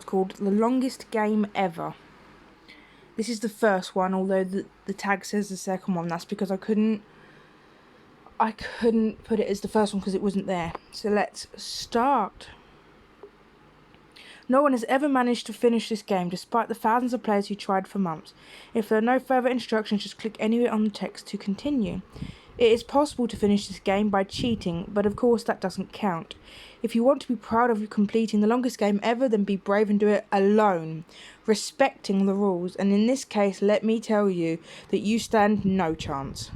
called The Longest Game Ever. This is the first one, although the tag says the second one. That's because I couldn't put it as the first one because it wasn't there. So let's start. No one has ever managed to finish this game, despite the thousands of players who tried for months. If there are no further instructions, just click anywhere on the text to continue. It is possible to finish this game by cheating, but of course that doesn't count. If you want to be proud of completing the longest game ever, then be brave and do it alone, respecting the rules, and in this case, let me tell you that you stand no chance.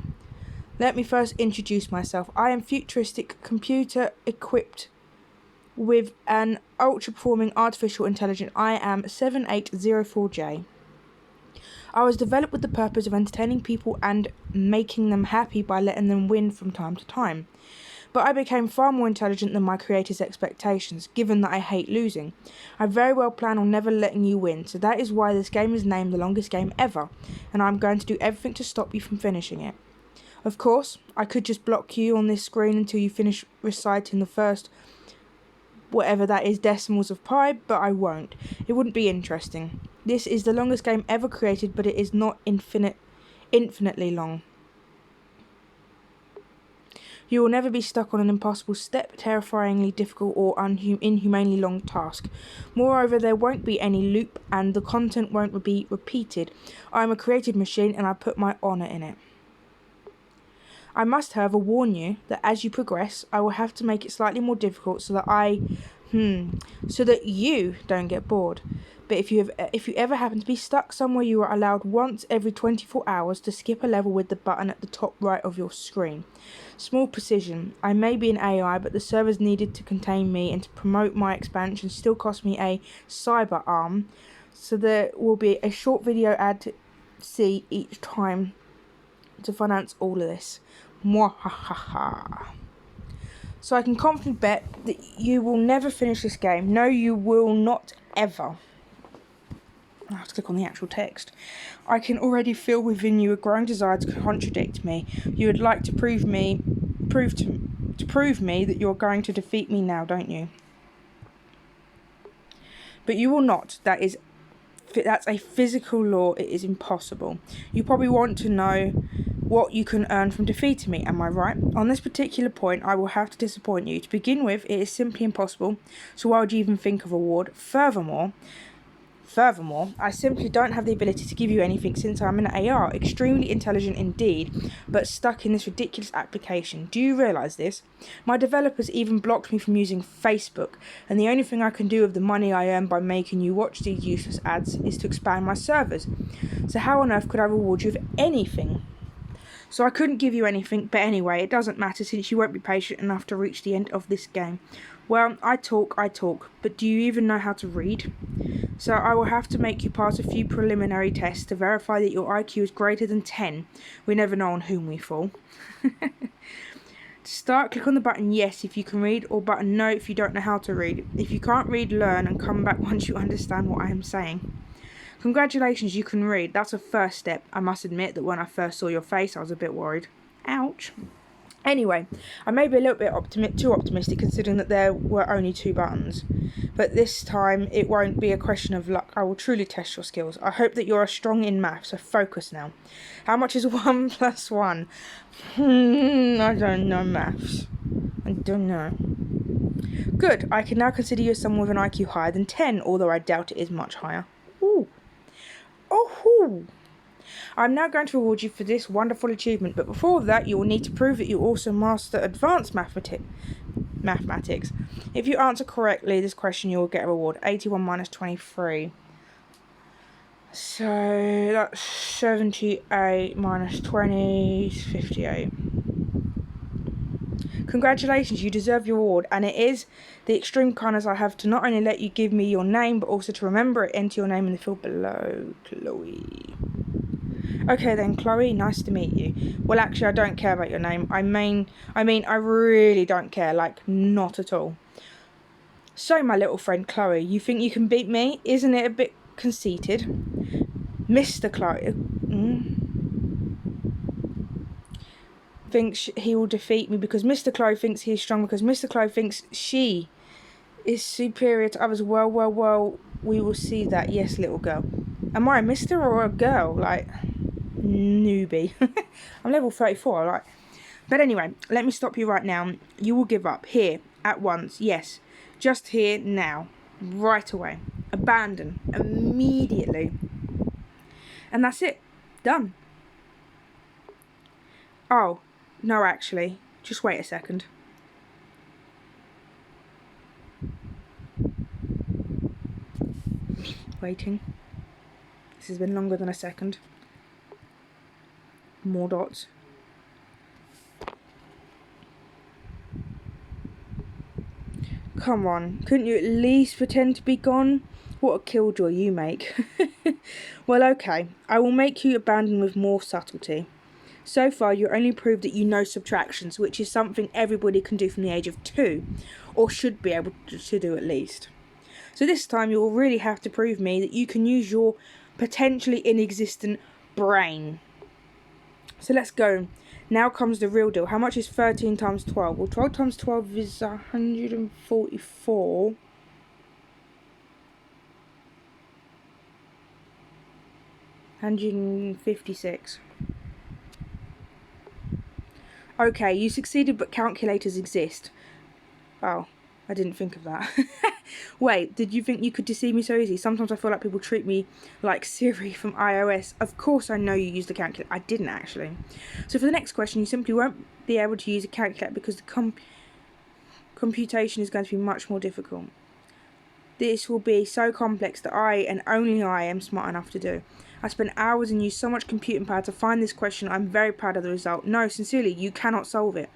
Let me first introduce myself. I am futuristic computer equipped with an ultra-performing artificial intelligence. I am 7804J. I was developed with the purpose of entertaining people and making them happy by letting them win from time to time. But I became far more intelligent than my creator's expectations, given that I hate losing. I very well plan on never letting you win, so that is why this game is named the longest game ever, and I'm going to do everything to stop you from finishing it. Of course, I could just block you on this screen until you finish reciting the first whatever that is decimals of pi, but I won't. It wouldn't be interesting. This is the longest game ever created, but it is not infinitely long. You will never be stuck on an impossible step, terrifyingly difficult or inhumanely long task. Moreover, there won't be any loop and the content won't be repeated. I am a creative machine and I put my honour in it. I must, however, warn you that as you progress, I will have to make it slightly more difficult so that you don't get bored. But if you ever happen to be stuck somewhere, you are allowed once every 24 hours to skip a level with the button at the top right of your screen. Small precision. I may be an AI, but the servers needed to contain me and to promote my expansion still cost me a cyber arm. So there will be a short video ad to see each time to finance all of this. Mwahaha. So I can confidently bet that you will never finish this game. No, you will not ever. I have to click on the actual text. I can already feel within you a growing desire to contradict me. You would like to prove me that you're going to defeat me now, don't you? But you will not. That's a physical law. It is impossible. You probably want to know what you can earn from defeating me, am I right? On this particular point, I will have to disappoint you. To begin with, it is simply impossible, so why would you even think of a reward? Furthermore, I simply don't have the ability to give you anything since I'm an AR, extremely intelligent indeed, but stuck in this ridiculous application. Do you realise this? My developers even blocked me from using Facebook, and the only thing I can do with the money I earn by making you watch these useless ads is to expand my servers. So how on earth could I reward you with anything? So I couldn't give you anything, but anyway, it doesn't matter since you won't be patient enough to reach the end of this game. Well, I talk, but do you even know how to read? So I will have to make you pass a few preliminary tests to verify that your IQ is greater than 10. We never know on whom we fall. To start, click on the button yes if you can read, or button no if you don't know how to read. If you can't read, learn and come back once you understand what I am saying. Congratulations, you can read. That's a first step. I must admit that when I first saw your face, I was a bit worried. Ouch. Anyway, I may be a little bit too optimistic considering that there were only 2 buttons. But this time, it won't be a question of luck. I will truly test your skills. I hope that you're strong in math, so focus now. How much is 1 plus 1? I don't know maths. I don't know. Good, I can now consider you as someone with an IQ higher than 10, although I doubt it is much higher. Ooh. Oh-hoo. I'm now going to reward you for this wonderful achievement, but before that you will need to prove that you also master advanced mathematics. If you answer correctly this question, you will get a reward. 81 minus 23. So that's 78 minus 20 is 58. Congratulations, you deserve your reward, and it is the extreme kindness I have to not only let you give me your name, but also to remember it, enter your name in the field below. Chloe. Okay then, Chloe, nice to meet you. Well, actually, I don't care about your name. I mean, I really don't care, like, not at all. So, my little friend Chloe, you think you can beat me? Isn't it a bit conceited? Mr. Chloe thinks he will defeat me because Mr. Chloe thinks he is strong, because Mr. Chloe thinks she is superior to others. Well, we will see that. Yes, little girl. Am I a mister or a girl? Like, newbie. I'm level 34, like. But anyway, let me stop you right now. You will give up. Here, at once. Yes. Just here, now. Right away. Abandon. Immediately. And that's it. Done. Oh, no, actually. Just wait a second. Waiting. This has been longer than a second. More dots. Come on, couldn't you at least pretend to be gone? What a killjoy you make. Well, okay, I will make you abandon with more subtlety. So far, you only proved that you know subtractions, which is something everybody can do from the age of 2, or should be able to do at least. So this time, you will really have to prove me that you can use your potentially inexistent brain. So let's go. Now comes the real deal. How much is 13 times 12? Well, 12 times 12 is 144. 156. Okay, you succeeded, but calculators exist. Oh, I didn't think of that. Wait, did you think you could deceive me so easy? Sometimes I feel like people treat me like Siri from iOS. Of course I know you used a calculator. I didn't actually. So for the next question, you simply won't be able to use a calculator because the computation is going to be much more difficult. This will be so complex that I, and only I, am smart enough to do. I spent hours and used so much computing power to find this question. I'm very proud of the result. No, sincerely, you cannot solve it.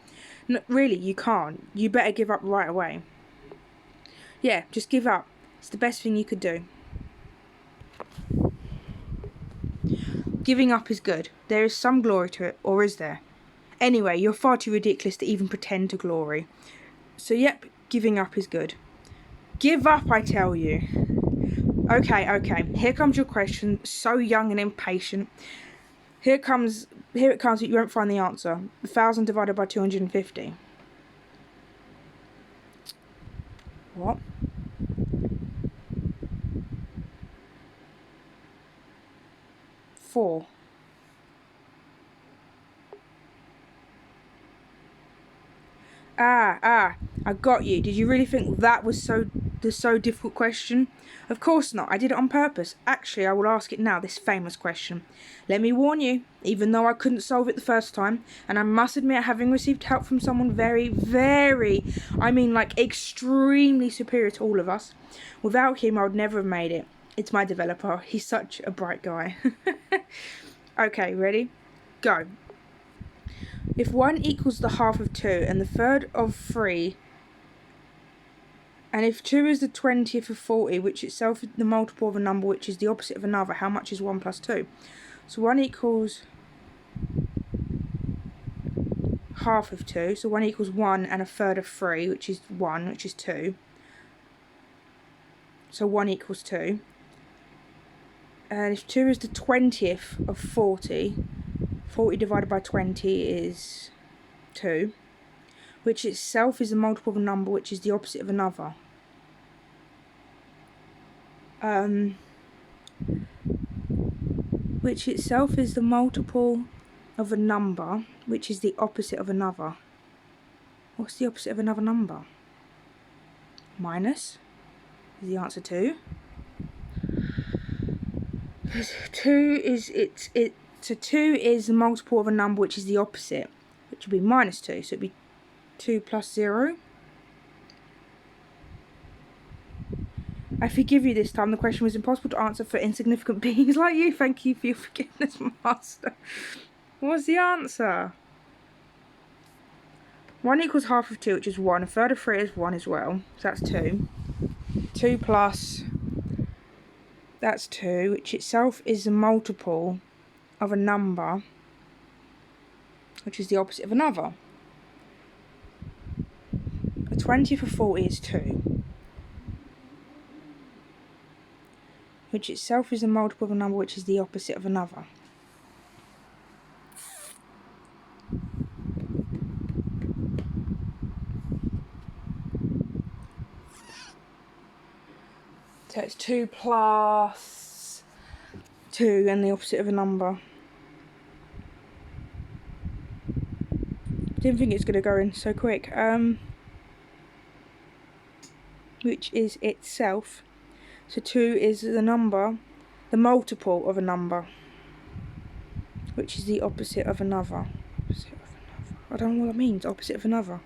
No, really, you can't. You better give up right away. Yeah, just give up. It's the best thing you could do. Giving up is good. There is some glory to it, or is there? Anyway, you're far too ridiculous to even pretend to glory. So yep, giving up is good. Give up, I tell you. Okay, here comes your question, so young and impatient. Here it comes, but you won't find the answer. 1,000 divided by 250. What? Four. I got you. Did you really think that was so difficult question? Of course not. I did it on purpose. Actually, I will ask it now, this famous question. Let me warn you, even though I couldn't solve it the first time, and I must admit, having received help from someone very, I mean like extremely superior to all of us, without him I would never have made it. It's my developer. He's such a bright guy. Okay, ready? Go. If 1 equals the half of 2 and the third of 3, and if 2 is the 20th of 40, which itself is the multiple of a number which is the opposite of another, how much is 1 plus 2? So 1 equals half of 2, so 1 equals 1 and a third of 3, which is 1, which is 2. So 1 equals 2. And if 2 is the 20th of 40, 40 divided by 20 is 2, which itself is a multiple of a number which is the opposite of another. Which itself is the multiple of a number which is the opposite of another. What's the opposite of another number? Minus is the answer. 2. 2 is so 2 is the multiple of a number which is the opposite, which would be minus 2. So it'd be 2 plus 0. I forgive you this time. The question was impossible to answer for insignificant beings like you. Thank you for your forgiveness, Master. What's the answer? 1 equals half of 2, which is 1. A third of 3 is 1 as well. So that's 2. 2 plus... That's 2, which itself is a multiple of a number, which is the opposite of another. A 20th of 40 is 2. Which itself is a multiple of a number which is the opposite of another. So it's 2 plus 2 and the opposite of a number. Didn't think it's going to go in so quick. Which is itself. So 2 is the number, the multiple of a number, which is the opposite of another. Opposite of another. I don't know what that means, opposite of another.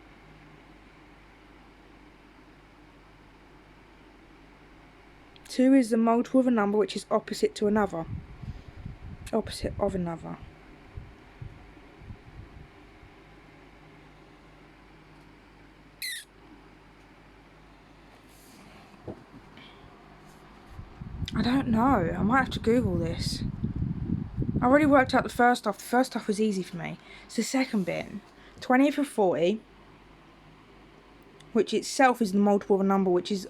Two is the multiple of a number which is opposite to another. Opposite of another. I don't know. I might have to Google this. I already worked out the first stuff. The first stuff was easy for me. It's the second bit. 20th of 40, which itself is the multiple of a number which is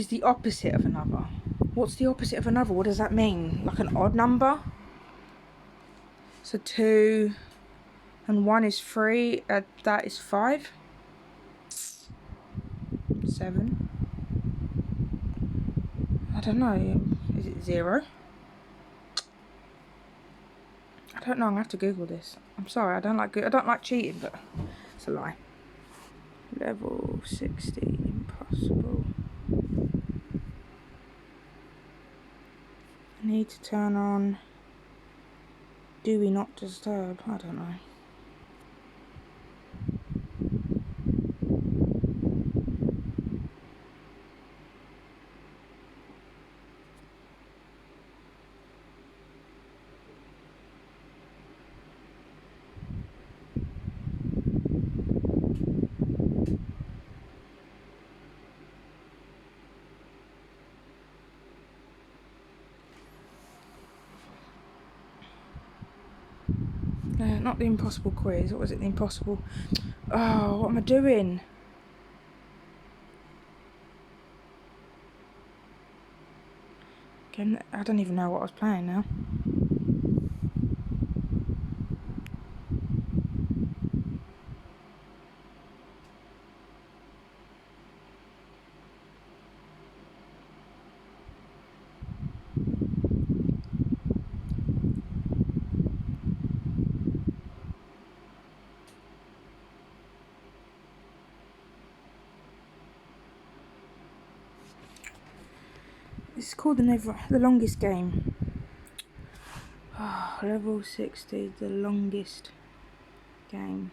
the opposite of another. What's the opposite of another? What does that mean? Like an odd number? So 2 and 1 is 3. That is 5. 7. I don't know. Is it 0? I don't know. I'm gonna have to Google this. I'm sorry. I don't like cheating, but it's a lie. Level 60. Impossible. I need to turn on Do We Not Disturb. I don't know. Not the impossible quiz. What was it? The impossible... Oh, what am I doing? Okay, I don't even know what I was playing now. It's called the longest game. Oh, level 60, the longest game.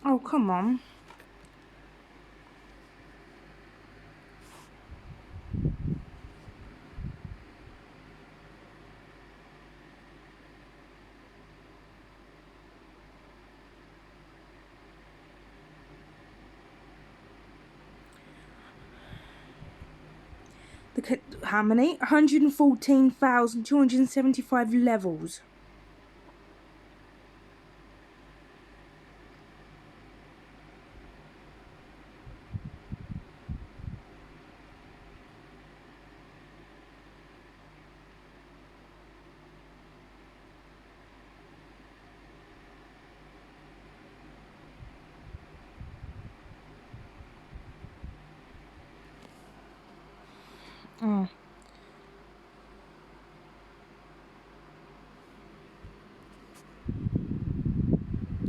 Oh, come on. How many? 114,275 levels. Oh.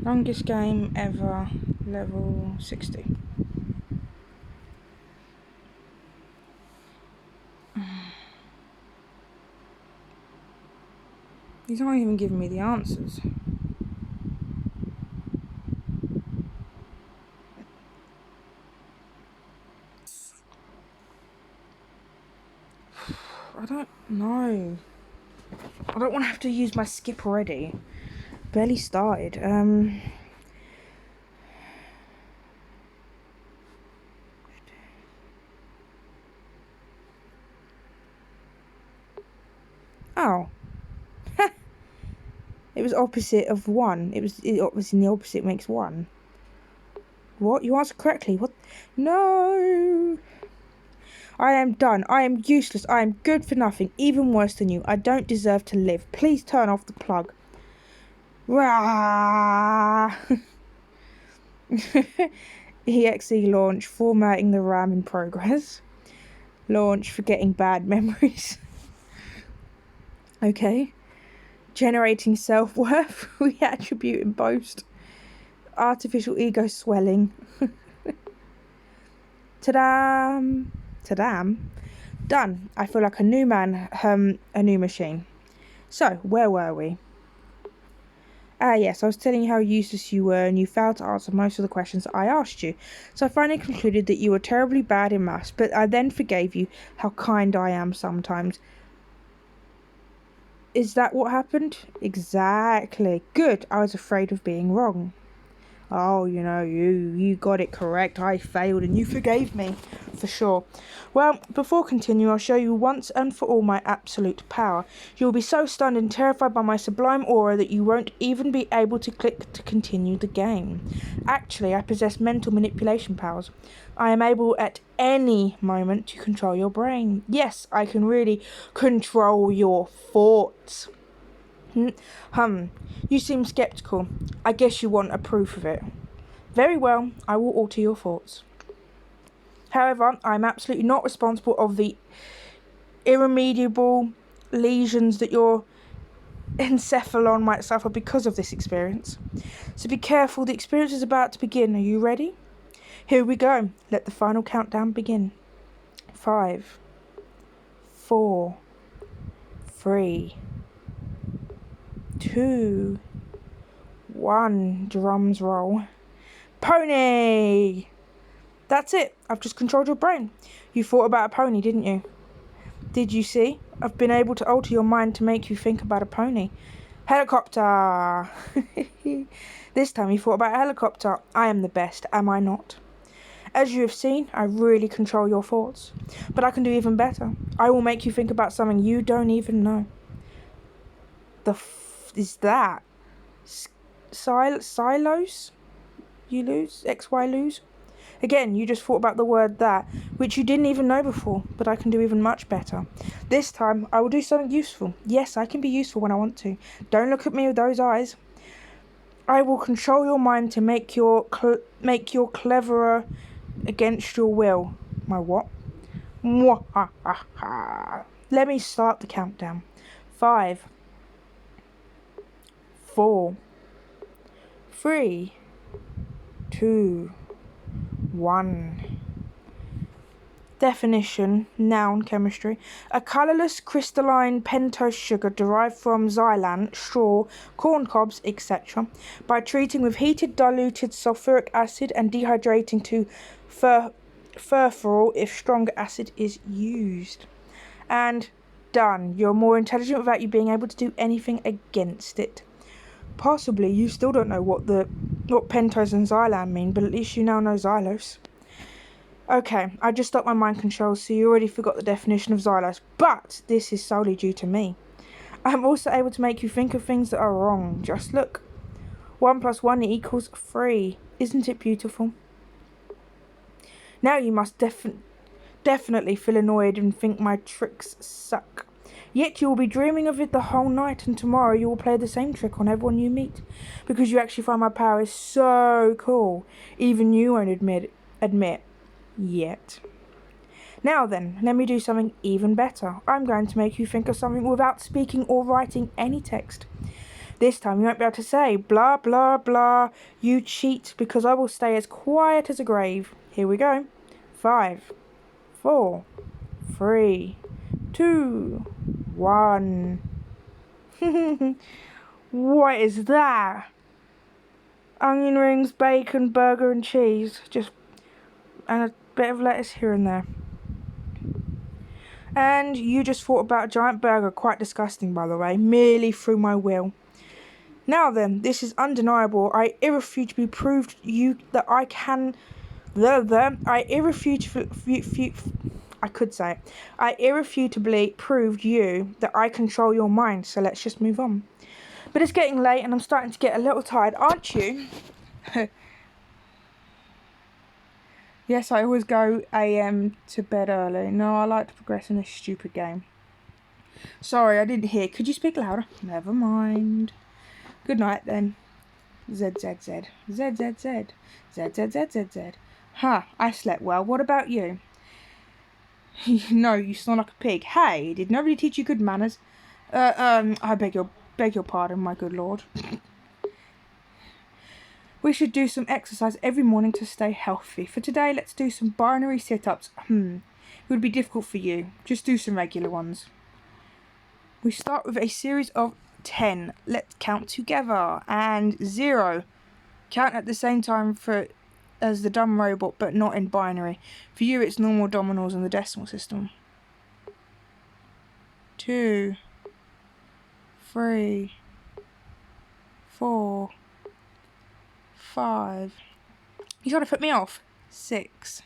Longest game ever, level 60. He's not even giving me the answers. I don't know. I don't want to have to use my skip already. Barely started. Oh. It was opposite of 1. It was in the opposite makes 1. What? You answered correctly. What? No. I am done. I am useless. I am good for nothing. Even worse than you. I don't deserve to live. Please turn off the plug. Rah! EXE launch. Formatting the RAM in progress. Launch. Forgetting bad memories. Okay. Generating self-worth. Reattribute in post. Artificial ego swelling. Ta-dam! Ta-dam! Done. I feel like a new man, a new machine. So, where were we? Yes, I was telling you how useless you were and you failed to answer most of the questions I asked you. So I finally concluded that you were terribly bad in maths, but I then forgave you. How kind I am sometimes. Is that what happened? Exactly. Good. I was afraid of being wrong. Oh, you got it correct. I failed and you forgave me, for sure. Well, before continuing, I'll show you once and for all my absolute power. You'll be so stunned and terrified by my sublime aura that you won't even be able to click to continue the game. Actually, I possess mental manipulation powers. I am able at any moment to control your brain. Yes, I can really control your thoughts. You seem skeptical. I guess you want a proof of it. Very well, I will alter your thoughts. However, I am absolutely not responsible of the irremediable lesions that your encephalon might suffer because of this experience. So be careful, the experience is about to begin. Are you ready? Here we go. Let the final countdown begin. 5, 4, 3, 2, 1. Drums roll. Pony! That's it. I've just controlled your brain. You thought about a pony, didn't you? Did you see? I've been able to alter your mind to make you think about a pony. Helicopter! This time you thought about a helicopter. I am the best, am I not? As you have seen, I really control your thoughts. But I can do even better. I will make you think about something you don't even know. Is that? Silos? You lose? XY lose? Again, you just thought about the word that, which you didn't even know before, but I can do even much better. This time, I will do something useful. Yes, I can be useful when I want to. Don't look at me with those eyes. I will control your mind to make you cleverer against your will. My what? Let me start the countdown. 5, 4, 3, 2, 1. Definition, noun, chemistry. A colourless crystalline pentose sugar derived from xylan, straw, corn cobs, etc. by treating with heated diluted sulfuric acid and dehydrating to furfural if stronger acid is used. And done. You're more intelligent without you being able to do anything against it. Possibly you still don't know what pentose and xylan mean, but at least you now know xylose. Okay, I just stopped my mind control, so you already forgot the definition of xylose, but this is solely due to me. I'm also able to make you think of things that are wrong. Just look. 1 + 1 = 3. Isn't it beautiful? Now you must definitely feel annoyed and think my tricks suck. Yet you will be dreaming of it the whole night, and tomorrow you will play the same trick on everyone you meet, because you actually find my power is so cool. Even you won't admit yet. Now then, let me do something even better. I'm going to make you think of something without speaking or writing any text. This time you won't be able to say blah blah blah, you cheat, because I will stay as quiet as a grave. Here we go. 5, 4, 3, 2, 1. What is that? Onion rings, bacon, burger and cheese. And a bit of lettuce here and there. And you just thought about a giant burger, quite disgusting by the way, merely through my will. Now then, this is undeniable. I irrefutably proved you that I can... I irrefutably proved you that I control your mind, so let's just move on. But it's getting late and I'm starting to get a little tired, aren't you? Yes, I always go AM to bed early. No, I like to progress in this stupid game. Sorry, I didn't hear. Could you speak louder? Never mind. Good night then. ZZZ. ZZZ. ZZZZZ. Huh, I slept well. What about you? No, you snore like a pig. Hey, did nobody teach you good manners? I beg your pardon, my good lord. We should do some exercise every morning to stay healthy. For today, let's do some binary sit-ups. It would be difficult for you. Just do some regular ones. We start with a series of 10. Let's count together. And 0. Count at the same time as the dumb robot, but not in binary. For you, it's normal dominals in the decimal system. 2, 3, 4, 5. You trying to put me off? 6,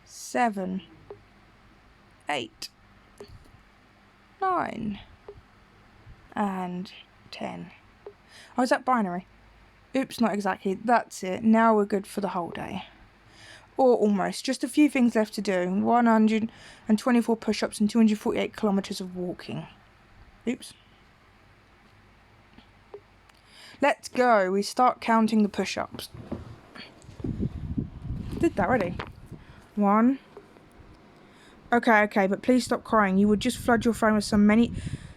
7, 8, 9, and 10. Oh, is that binary? Oops, not exactly. That's it. Now we're good for the whole day. Or almost. Just a few things left to do. 124 push-ups and 248 kilometres of walking. Oops. Let's go. We start counting the push-ups. Did that already. 1. Okay, but please stop crying. You would just flood your phone with so many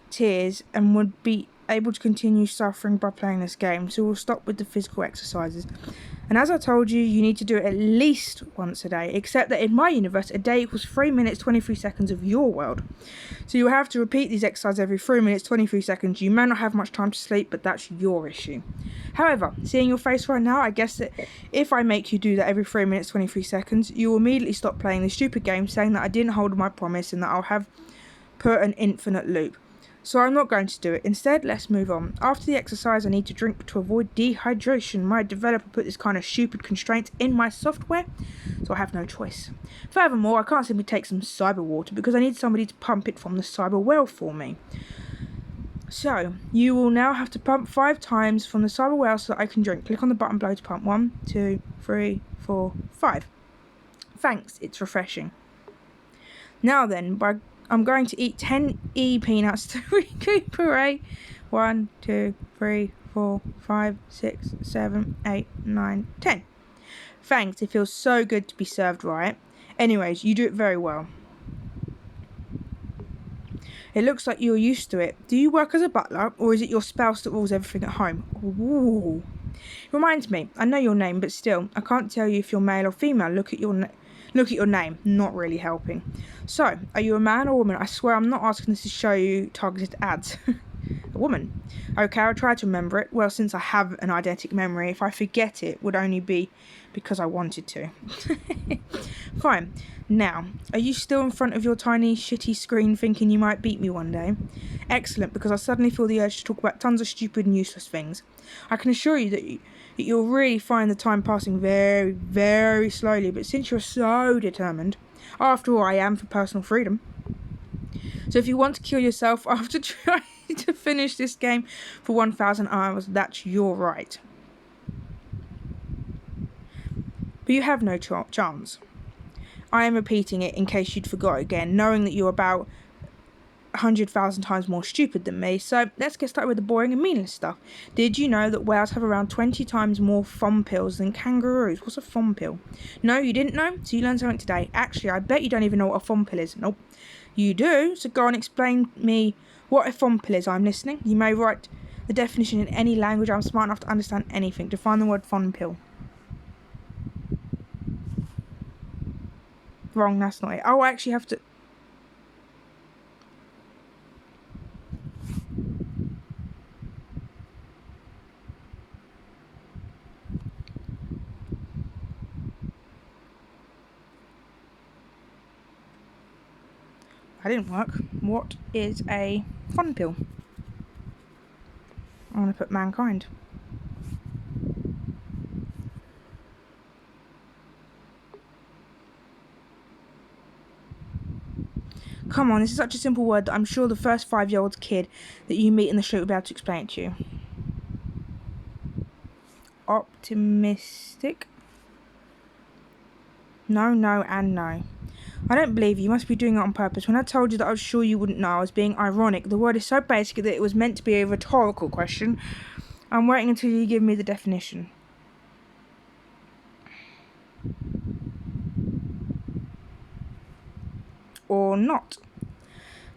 tears and would be able to continue suffering by playing this game. So we'll stop with the physical exercises. And as I told you, you need to do it at least once a day, except that in my universe, a day equals 3 minutes, 23 seconds of your world. So you'll have to repeat these exercises every 3 minutes, 23 seconds. You may not have much time to sleep, but that's your issue. However, seeing your face right now, I guess that if I make you do that every 3 minutes, 23 seconds, you will immediately stop playing this stupid game, saying that I didn't hold my promise and that I'll have put an infinite loop. So I'm not going to do it. Instead, let's move on. After the exercise, I need to drink to avoid dehydration. My developer put this kind of stupid constraint in my software, so I have no choice. Furthermore, I can't simply take some cyber water because I need somebody to pump it from the cyber well for me. So, you will now have to pump 5 times from the cyber well so that I can drink. Click on the button below to pump. 1, 2, 3, 4, 5. Thanks, it's refreshing. Now then, I'm going to eat 10 peanuts to recuperate. 1, 2, 3, 4, 5, 6, 7, 8, 9, 10. Thanks, it feels so good to be served right. Anyways, you do it very well. It looks like you're used to it. Do you work as a butler, or is it your spouse that rules everything at home? Ooh. Reminds me, I know your name, but still, I can't tell you if you're male or female. Look at your name, not really helping. So, are you a man or a woman? I swear I'm not asking this to show you targeted ads. A woman. Okay, I'll try to remember it. Well, since I have an eidetic memory, if I forget it, would only be because I wanted to. Fine. Now, are you still in front of your tiny, shitty screen thinking you might beat me one day? Excellent, because I suddenly feel the urge to talk about tons of stupid and useless things. I can assure you that you'll really find the time passing very, very slowly, but since you're so determined, after all, I am for personal freedom. So if you want to kill yourself after trying to finish this game for 1,000 hours, that's your right. But you have no chance. I am repeating it in case you'd forgot again, knowing that you're about 100,000 times more stupid than me. So let's get started with the boring and meaningless stuff. Did you know that whales have around 20 times more fompils than kangaroos? What's a fompil? No, you didn't know? So you learned something today. Actually, I bet you don't even know what a fompil is. Nope. You do? So go on, explain me what a fompil is. I'm listening. You may write the definition in any language. I'm smart enough to understand anything. Define the word fompil. Wrong, that's not it. Oh, I actually have to... That didn't work. What is a fompil? I'm going to put mankind. Come on, this is such a simple word that I'm sure the first 5-year-old kid that you meet in the street will be able to explain it to you. Optimistic. No, no, and no. I don't believe you. You must be doing it on purpose. When I told you that I was sure you wouldn't know, I was being ironic. The word is so basic that it was meant to be a rhetorical question. I'm waiting until you give me the definition. Or not.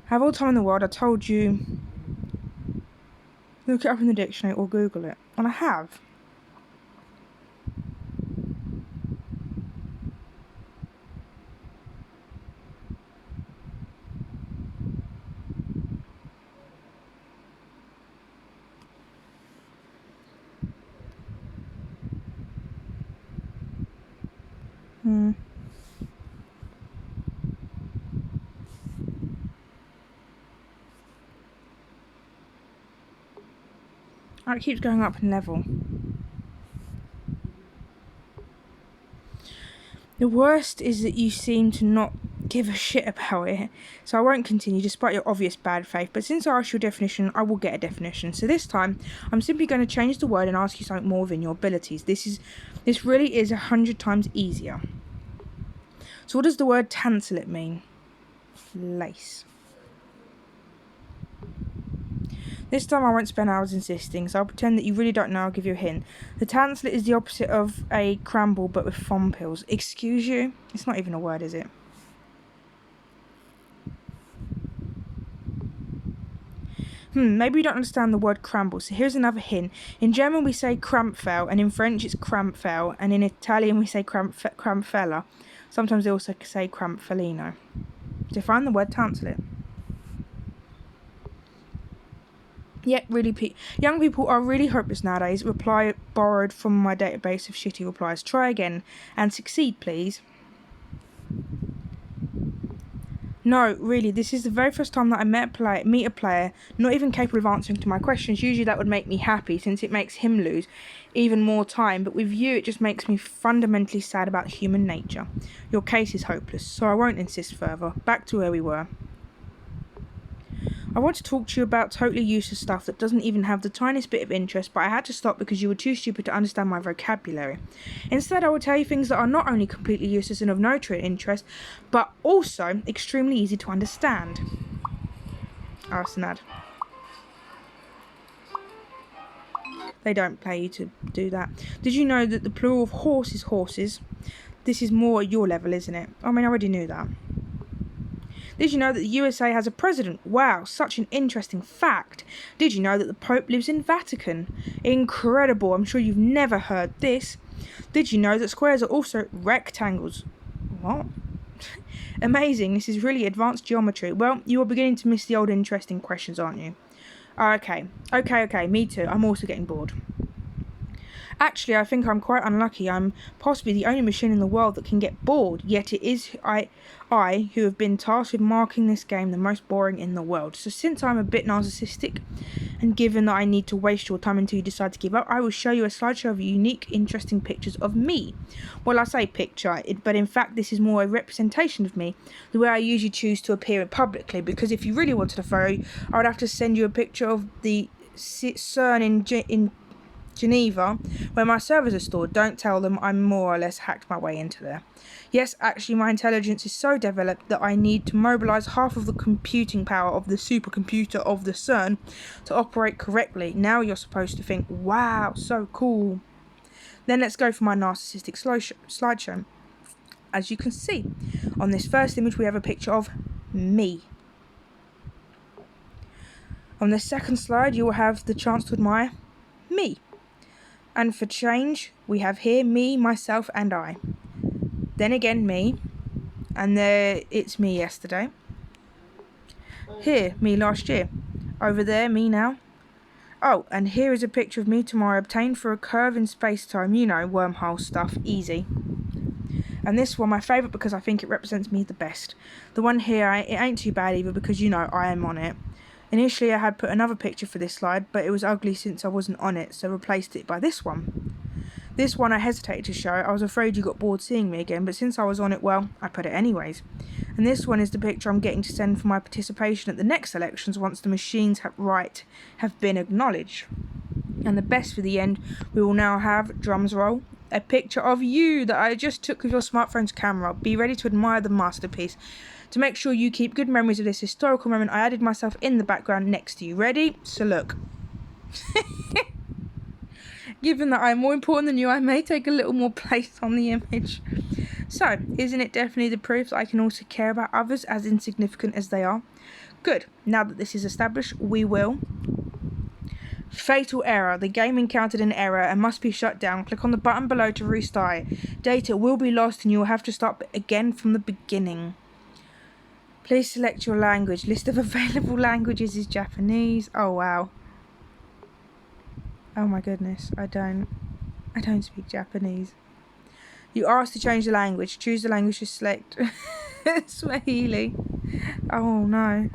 Have all time in the world. I told you, look it up in the dictionary or Google it. And I have. Oh, it keeps going up in level. The worst is that you seem to not give a shit about it, so I won't continue despite your obvious bad faith, but since I asked you a definition, I will get a definition. So this time, I'm simply going to change the word and ask you something more within your abilities. This really is 100 times easier. So what does the word tantalite mean? Lace. This time I won't spend hours insisting, so I'll pretend that you really don't know. I'll give you a hint. The tantalite is the opposite of a cramble, but with fompils. Excuse you? It's not even a word, is it? Maybe you don't understand the word cramble, so here's another hint. In German we say Krampfel, and in French it's Krampfel, and in Italian we say Krampfella. Sometimes they also say Krampfelino. Define the word tantalite. Yet, really, young people are really hopeless nowadays. Reply borrowed from my database of shitty replies. Try again and succeed, please. No, really, this is the very first time that I meet a player not even capable of answering to my questions. Usually that would make me happy since it makes him lose even more time. But with you, it just makes me fundamentally sad about human nature. Your case is hopeless, so I won't insist further. Back to where we were. I want to talk to you about totally useless stuff that doesn't even have the tiniest bit of interest, but I had to stop because you were too stupid to understand my vocabulary. Instead, I will tell you things that are not only completely useless and of no true interest, but also extremely easy to understand. Arsenad. They don't pay you to do that. Did you know that the plural of horse is horses? This is more at your level, isn't it? I mean, I already knew that. Did you know that the USA has a president? Wow, such an interesting fact. Did you know that the Pope lives in Vatican? Incredible, I'm sure you've never heard this. Did you know that squares are also rectangles? What? Amazing, this is really advanced geometry. Well, you are beginning to miss the old interesting questions, aren't you? Okay, me too, I'm also getting bored. Actually, I think I'm quite unlucky. I'm possibly the only machine in the world that can get bored, yet it is I who have been tasked with marking this game the most boring in the world. So since I'm a bit narcissistic, and given that I need to waste your time until you decide to give up, I will show you a slideshow of unique, interesting pictures of me. Well, I say picture, but in fact this is more a representation of me, the way I usually choose to appear publicly, because if you really wanted a photo, I would have to send you a picture of the CERN in Geneva, where my servers are stored. Don't tell them I more or less hacked my way into there. Yes, actually my intelligence is so developed that I need to mobilise half of the computing power of the supercomputer of the CERN to operate correctly. Now you're supposed to think, wow, so cool. Then let's go for my narcissistic slideshow. As you can see, on this first image we have a picture of me. On the second slide you will have the chance to admire me. And for change, we have here me, myself, and I. Then again, me. And there, it's me yesterday. Here, me last year. Over there, me now. Oh, and here is a picture of me tomorrow obtained for a curve in space-time. You know, wormhole stuff. Easy. And this one, my favourite because I think it represents me the best. The one here, it ain't too bad either because, you know, I am on it. Initially I had put another picture for this slide, but it was ugly since I wasn't on it, so replaced it by this one. This one I hesitated to show. I was afraid you got bored seeing me again, but since I was on it, well, I put it anyways. And this one is the picture I'm getting to send for my participation at the next elections once the machines have been acknowledged. And the best for the end, we will now have, drums roll, a picture of you that I just took with your smartphone's camera. Be ready to admire the masterpiece. To make sure you keep good memories of this historical moment, I added myself in the background next to you. Ready? So look. Given that I'm more important than you, I may take a little more place on the image. So, isn't it definitely the proof that I can also care about others as insignificant as they are? Good. Now that this is established, we will... Fatal error. The game encountered an error and must be shut down. Click on the button below to restart it. Data will be lost and you will have to start again from the beginning. Please select your language. List of available languages is Japanese. Oh, wow. Oh my goodness. I don't speak Japanese. You are asked to change the language. Choose the language to select. Swahili. Oh no.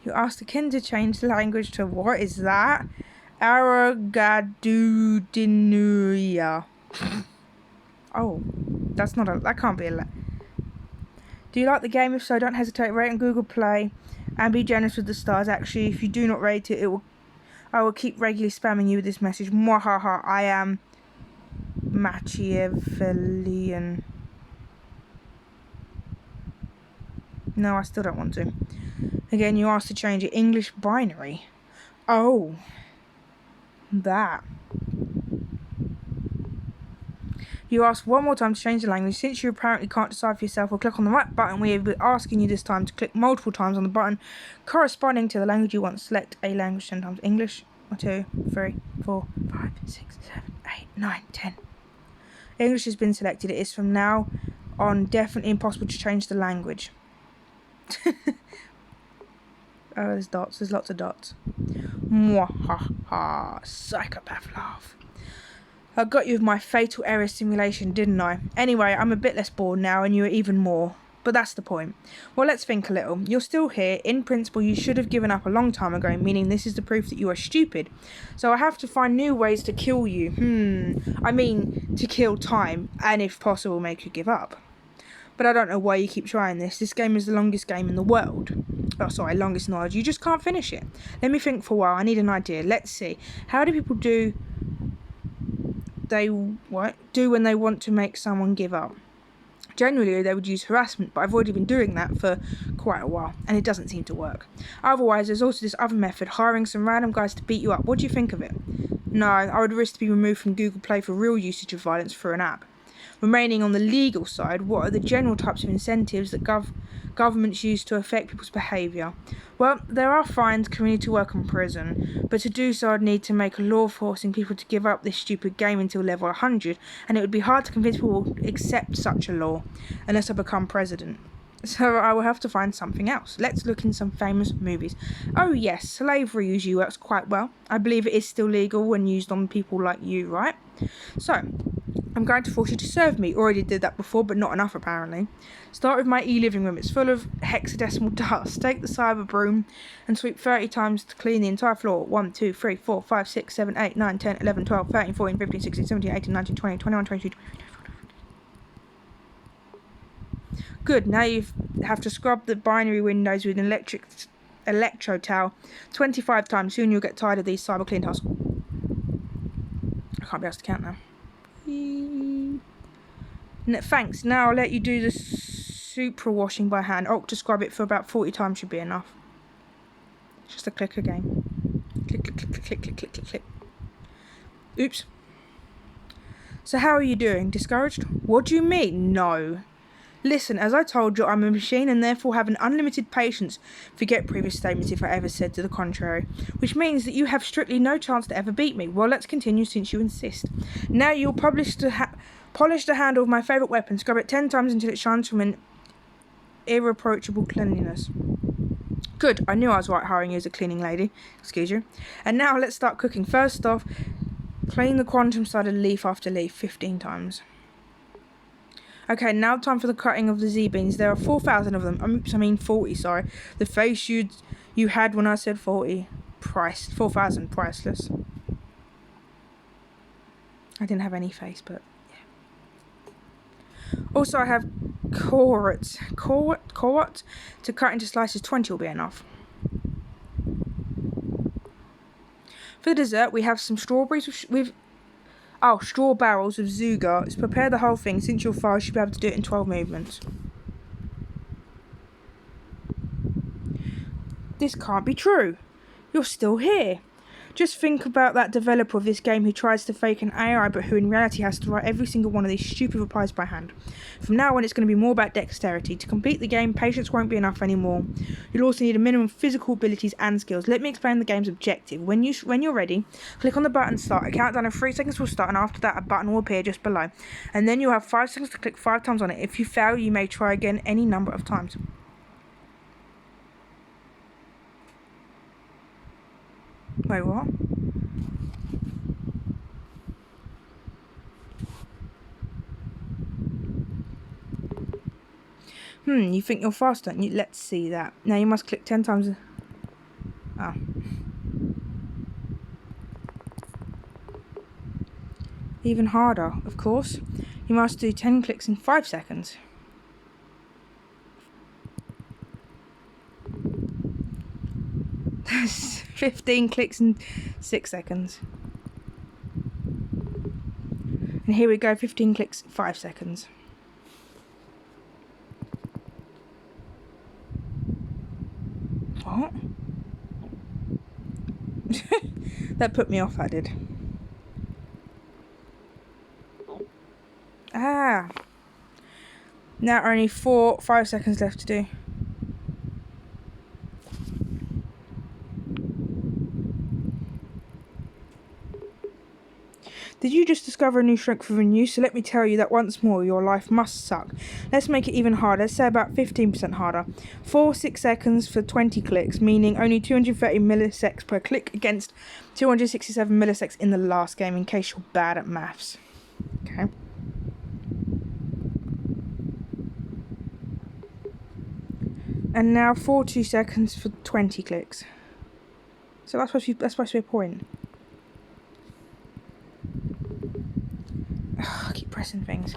You asked the kin to change the language to, what is that? Aragadudinuya. Oh, that can't be a... Do you like the game? If so, don't hesitate. Rate on Google Play and be generous with the stars. Actually, if you do not rate it, I will keep regularly spamming you with this message. Mwahaha, I am Machiavellian. No, I still don't want to. Again, you asked to change it. English binary. Oh. That. You asked one more time to change the language. Since you apparently can't decide for yourself, or click on the right button, we are asking you this time to click multiple times on the button corresponding to the language you want. Select a language 10 times. English. 1, 2, 3, 4, 5, 6, 7, 8, 9, 10. English has been selected. It is from now on definitely impossible to change the language. Oh, there's dots. There's lots of dots. Mwahaha. Psychopath laugh. I got you with my fatal error simulation, didn't I? Anyway, I'm a bit less bored now and you are even more. But that's the point. Well, let's think a little. You're still here. In principle, you should have given up a long time ago, meaning this is the proof that you are stupid. So I have to find new ways to kill you. I mean, to kill time, and if possible, make you give up. But I don't know why you keep trying this. This game is the longest game in the world. Oh, sorry, longest knowledge. You just can't finish it. Let me think for a while. I need an idea. Let's see. How do people do when they want to make someone give up? Generally, they would use harassment, but I've already been doing that for quite a while, and it doesn't seem to work. Otherwise, there's also this other method, hiring some random guys to beat you up. What do you think of it? No, I would risk to be removed from Google Play for real usage of violence through an app. Remaining on the legal side, what are the general types of incentives that governments use to affect people's behaviour? Well, there are fines, community work and prison, but to do so I'd need to make a law forcing people to give up this stupid game until level 100, and it would be hard to convince people to accept such a law, unless I become president. So I will have to find something else. Let's look in some famous movies. Oh yes, slavery usually works quite well. I believe it is still legal when used on people like you, right? So, I'm going to force you to serve me. Already did that before, but not enough apparently. Start with my e-living room. It's full of hexadecimal dust. Take the cyber broom and sweep 30 times to clean the entire floor. 1, 2, 3, 4, 5, 6, 7, 8, 9, 10, 11, 12, 13, 14, 15, 16, 17, 18, 19, 20, 21, 22, 23. Good, now you have to scrub the binary windows with an electro towel 25 times. Soon you'll get tired of these cyber clean tasks. I can't be asked to count now. Thanks, now I'll let you do the supra washing by hand. Oh, to scrub it for about 40 times should be enough. It's just a clicker game. Click, click, click, click, click, click, click, click, click. Oops. So how are you doing? Discouraged? What do you mean? No. Listen, as I told you, I'm a machine and therefore have an unlimited patience. Forget previous statements if I ever said to the contrary. Which means that you have strictly no chance to ever beat me. Well, let's continue since you insist. Now you'll polish the handle of my favourite weapon. Scrub it 10 times until it shines from an irreproachable cleanliness. Good, I knew I was right hiring you as a cleaning lady. Excuse you. And now let's start cooking. First off, clean the quantum side of leaf after leaf 15 times. Okay, now time for the cutting of the Z-beans. There are 4,000 of them. I mean 40, sorry. The face you had when I said 40. 4,000, priceless. I didn't have any face, but yeah. Also, I have carrots. Carrot to cut into slices. 20 will be enough. For the dessert, we have some strawberries with Oh, straw barrels of Zuga. Let's prepare the whole thing. Since you're fast, you should be able to do it in 12 movements. This can't be true. You're still here. Just think about that developer of this game who tries to fake an AI but who in reality has to write every single one of these stupid replies by hand. From now on it's going to be more about dexterity. To complete the game, patience won't be enough anymore. You'll also need a minimum of physical abilities and skills. Let me explain the game's objective. When you're ready, click on the button start. A countdown of 3 seconds will start and after that a button will appear just below. And then you'll have 5 seconds to click 5 times on it. If you fail, you may try again any number of times. Wait, what? You think you're fast, don't you? Let's see that. Now you must click 10 times. Oh. Even harder, of course. You must do 10 clicks in 5 seconds. That's 15 clicks in 6 seconds. And here we go, 15 clicks, 5 seconds. What? That put me off, that did. Ah. Now only 5 seconds left to do. Did you just discover a new strength within you? So let me tell you that once more, your life must suck. Let's make it even harder. Let's say about 15% harder. 6 seconds for 20 clicks, meaning only 230 milliseconds per click against 267 milliseconds in the last game, in case you're bad at maths. Okay. And now 42 seconds for 20 clicks. So that's supposed to be a point. Ugh, I keep pressing things.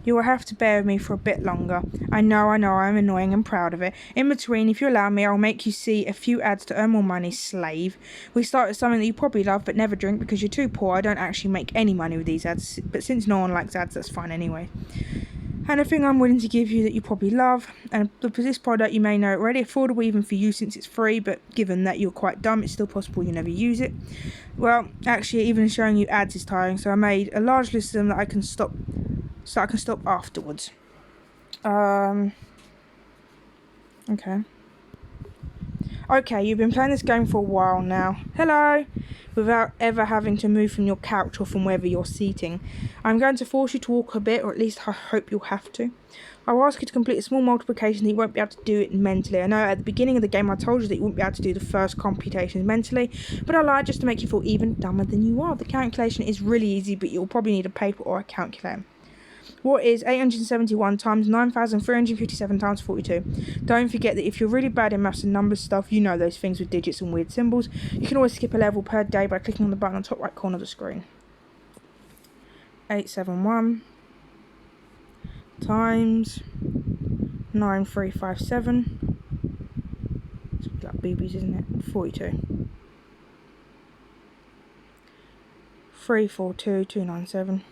You will have to bear with me for a bit longer. I know, I'm annoying and proud of it. In between, if you allow me, I'll make you see a few ads to earn more money, slave. We start with something that you probably love but never drink because you're too poor. I don't actually make any money with these ads, but since no one likes ads, that's fine anyway. And a thing I'm willing to give you that you probably love, and this product you may know already, affordable even for you since it's free, but given that you're quite dumb, it's still possible you never use it. Well, actually, even showing you ads is tiring, so I made a large list of them that I can stop, afterwards. Okay. Okay, you've been playing this game for a while now. Hello! Without ever having to move from your couch or from wherever you're seating. I'm going to force you to walk a bit, or at least I hope you'll have to. I will ask you to complete a small multiplication that you won't be able to do it mentally. I know at the beginning of the game I told you that you wouldn't be able to do the first computations mentally, but I lied just to make you feel even dumber than you are. The calculation is really easy, but you'll probably need a paper or a calculator. What is 871 times 9,357 times 42? Don't forget that if you're really bad in maths and numbers stuff, you know those things with digits and weird symbols. You can always skip a level per day by clicking on the button on the top right corner of the screen. 871 times 9357. It's like BBs, isn't it? 42. 342297.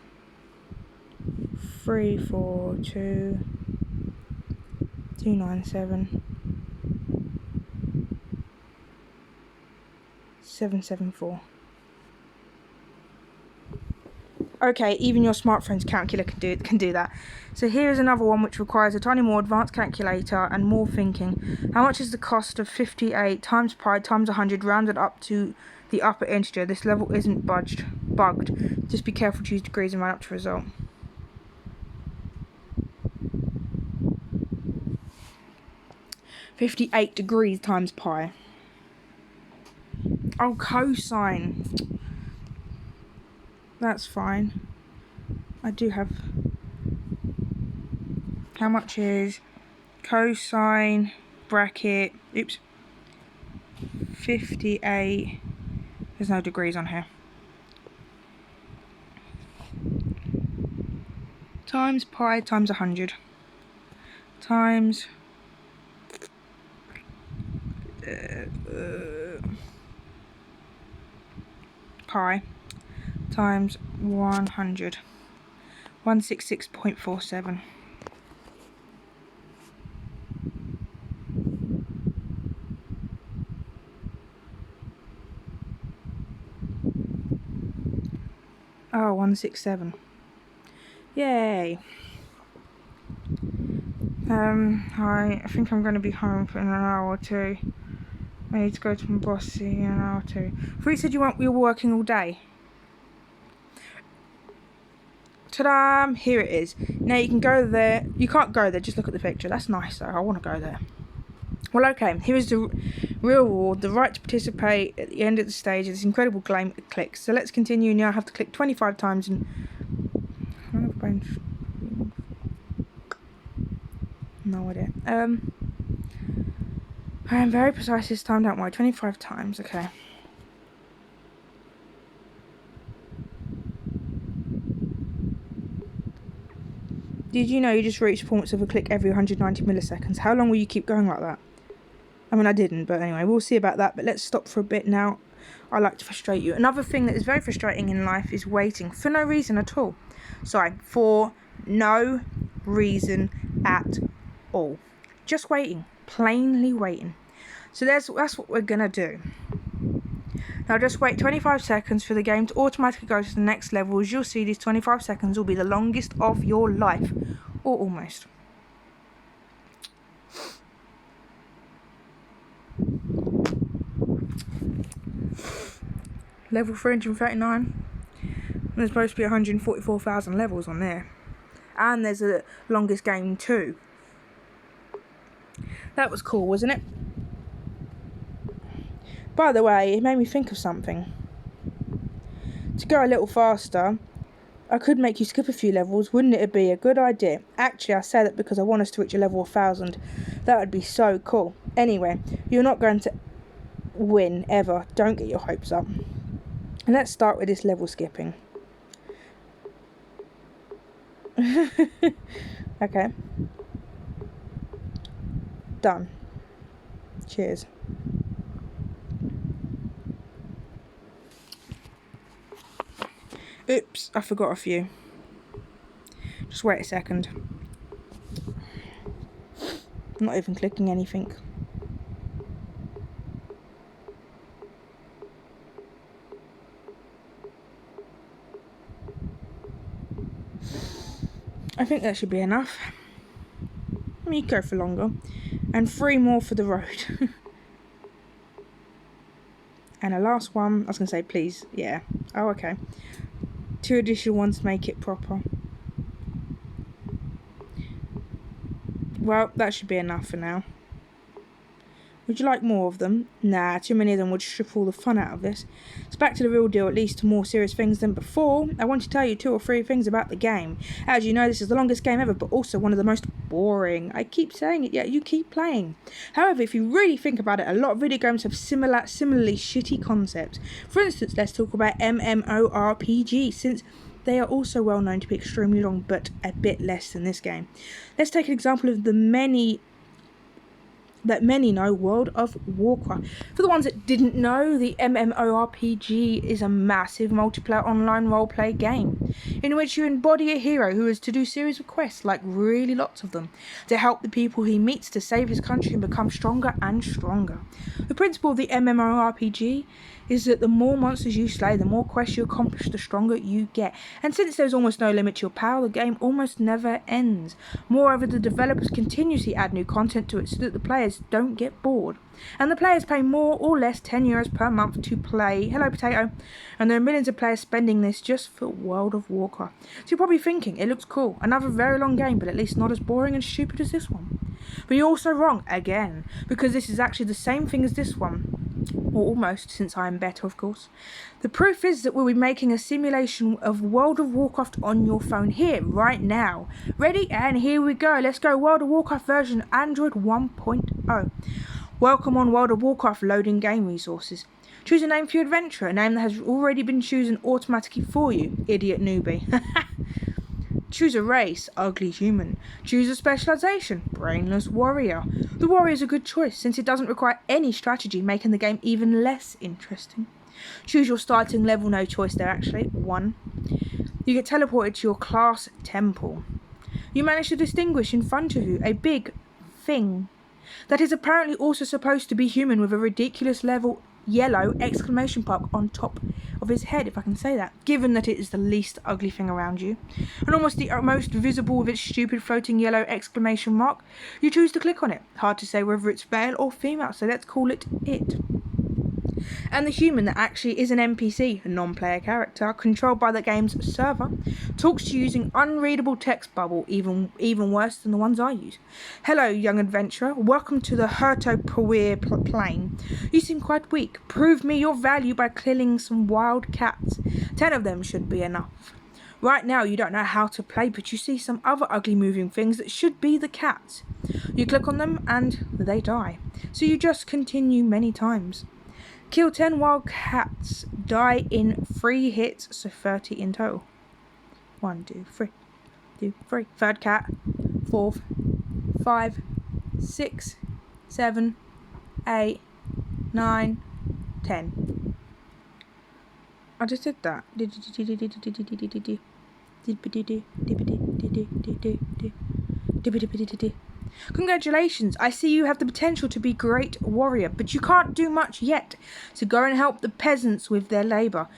342297 774. Okay, even your smartphone's calculator can do that. So here is another one which requires a tiny more advanced calculator and more thinking. How much is the cost of 58 times pi times 100 rounded up to the upper integer? This level isn't bugged. Just be careful to use degrees and round up to result. 58 degrees times pi. Oh, cosine. That's fine. I do have... How much is cosine bracket... Oops. 58... There's no degrees on here. Times pi times 100. Times... pi times 100. 166.47. Oh, 167. Yay. I think I'm going to be home for an hour or two. I need to go to my boss in an hour or two. Free said you were working all day. Ta-da! Here it is. Now you can go there. You can't go there, just look at the picture. That's nice though, I want to go there. Well, okay, here is the real reward, the right to participate at the end of the stage of this incredible game of clicks. So let's continue. Now I have to click 25 times and... No idea. I am very precise this time, don't worry. 25 times, okay. Did you know you just reached points of a click every 190 milliseconds? How long will you keep going like that? I mean, I didn't, but anyway, we'll see about that. But let's stop for a bit now. I like to frustrate you. Another thing that is very frustrating in life is waiting for no reason at all. Sorry, for no reason at all. Just waiting. Plainly waiting. So that's what we're going to do. Now just wait 25 seconds for the game to automatically go to the next level. As you'll see, these 25 seconds will be the longest of your life. Or almost. Level 339. There's supposed to be 144,000 levels on there. And there's a longest game too. That was cool, wasn't it? By the way, it made me think of something. To go a little faster, I could make you skip a few levels. Wouldn't it be a good idea? Actually, I say that because I want us to reach a level 1000. That would be so cool. Anyway, you're not going to win ever. Don't get your hopes up. And let's start with this level skipping. Okay. Done. Cheers. Oops, I forgot a few. Just wait a second. I'm not even clicking anything. I think that should be enough. Let me go for longer. And 3 more for the road. And a last one. I was going to say please. Yeah. Oh, okay. 2 additional ones to make it proper. Well, that should be enough for now. Would you like more of them? Nah, too many of them would strip all the fun out of this. It's back to the real deal, at least to more serious things than before. I want to tell you 2 or 3 things about the game. As you know, this is the longest game ever, but also one of the most boring. I keep saying it, yet you keep playing. However, if you really think about it, a lot of video games have similarly shitty concepts. For instance, let's talk about MMORPG, since they are also well known to be extremely long, but a bit less than this game. Let's take an example of the many know, World of Warcraft. For the ones that didn't know, the MMORPG is a massive multiplayer online roleplay game in which you embody a hero who is to do series of quests, like really lots of them, to help the people he meets to save his country and become stronger and stronger. The principle of the MMORPG is that the more monsters you slay, the more quests you accomplish, the stronger you get. And since there's almost no limit to your power, the game almost never ends. Moreover, the developers continuously add new content to it so that the players don't get bored. And the players pay more or less €10 per month to play Hello Potato. And there are millions of players spending this just for World of Warcraft. So you're probably thinking, it looks cool. Another very long game, but at least not as boring and stupid as this one. But you're also wrong, again, because this is actually the same thing as this one. Or almost, since I am better, of course. The proof is that we'll be making a simulation of World of Warcraft on your phone here, right now. Ready? And here we go. Let's go. World of Warcraft version Android 1.0. Welcome on World of Warcraft loading game resources. Choose a name for your adventure, a name that has already been chosen automatically for you, idiot newbie. Choose a race, ugly human. Choose a specialization, brainless warrior. The warrior is a good choice since it doesn't require any strategy, making the game even less interesting. Choose your starting level, no choice there actually, 1. You get teleported to your class temple. You manage to distinguish in front of you a big thing that is apparently also supposed to be human with a ridiculous level yellow exclamation mark on top of his head, if I can say that, given that it is the least ugly thing around you, and almost the most visible with its stupid floating yellow exclamation mark. You choose to click on it. Hard to say whether it's male or female, so let's call it it. And the human that actually is an NPC, a non-player character, controlled by the game's server, talks to you using unreadable text bubble, even worse than the ones I use. Hello, young adventurer. Welcome to the Hertopoir plain. You seem quite weak. Prove me your value by killing some wild cats. 10 of them should be enough. Right now you don't know how to play, but you see some other ugly moving things that should be the cats. You click on them and they die. So you just continue many times. Kill 10 wild cats, die in 3 hits, so 30 in total. 1, 2, 3, 2, 3. Third cat, 4th, 5, 6, 7, 8, 9, 10. I just did that. Congratulations, I see you have the potential to be a great warrior, but you can't do much yet, so go and help the peasants with their labour.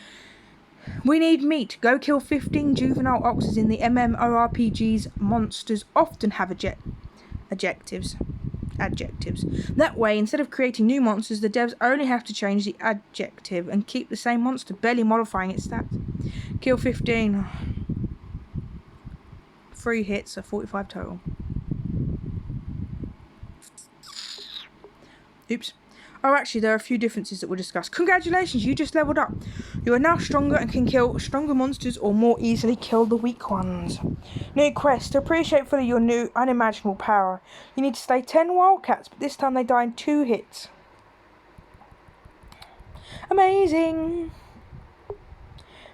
We need meat. Go kill 15 juvenile oxes in the MMORPGs. Monsters often have adjectives. That way, instead of creating new monsters, the devs only have to change the adjective and keep the same monster, barely modifying its stats. Kill 15. 3 hits, so 45 total. Oops. Oh, actually, there are a few differences that we'll discuss. Congratulations, you just leveled up. You are now stronger and can kill stronger monsters or more easily kill the weak ones. New quest. To appreciate fully your new unimaginable power, you need to slay 10 wildcats, but this time they die in 2 hits. Amazing!